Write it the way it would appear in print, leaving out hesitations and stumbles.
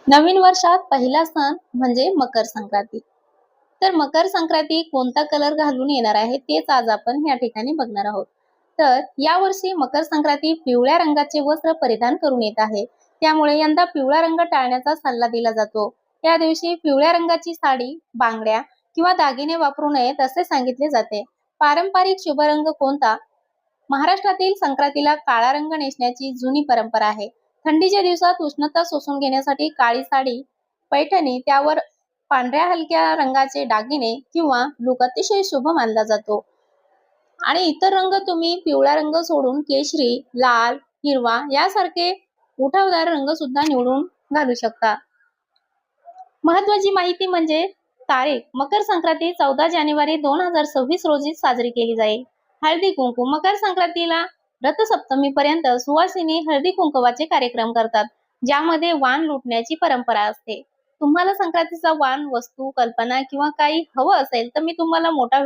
नवीन वर्षात पहिला सण म्हणजे मकर संक्रांती. तर मकर संक्रांती कोणता कलर घालून येणार आहे तेच आज आपण या ठिकाणी बघणार आहोत. तर यावर्षी मकर संक्रांती पिवळ्या रंगाचे वस्त्र परिधान करून येत आहे. त्यामुळे यंदा पिवळा रंग टाळण्याचा सल्ला दिला जातो. या दिवशी पिवळ्या रंगाची साडी, बांगड्या किंवा दागिने वापरू नयेत असे सांगितले जाते. पारंपरिक शुभ रंग कोणता? महाराष्ट्रातील संक्रांतीला काळा रंग नेसण्याची जुनी परंपरा आहे. थंडीच्या दिवसात उष्णता शोषून घेण्यासाठी काळी साडी, पैठणी, त्यावर पांढऱ्या हलक्या रंगाचे दागिने किंवा लूक अतिशय शुभ मानला जातो. आणि इतर रंग तुम्ही पिवळा रंग सोडून केशरी, लाल, हिरवा यासारखे उठावदार रंग सुद्धा निवडून घालू शकता. महत्वाची माहिती म्हणजे तारीख: मकर संक्रांती 14 जानेवारी 2026 रोजी साजरी केली जाईल. हळदी कुंकू: मकर संक्रांतीला रथसप्तमी पर्यंत सुवासिनी हळदी कुंकवाचे कार्यक्रम करतात, ज्यामध्ये वाण लुटण्याची परंपरा असते. तुम्हाला संक्रांतीचा वाण, वस्तू, कल्पना किंवा काही हवं असेल तर मी तुम्हाला मोठा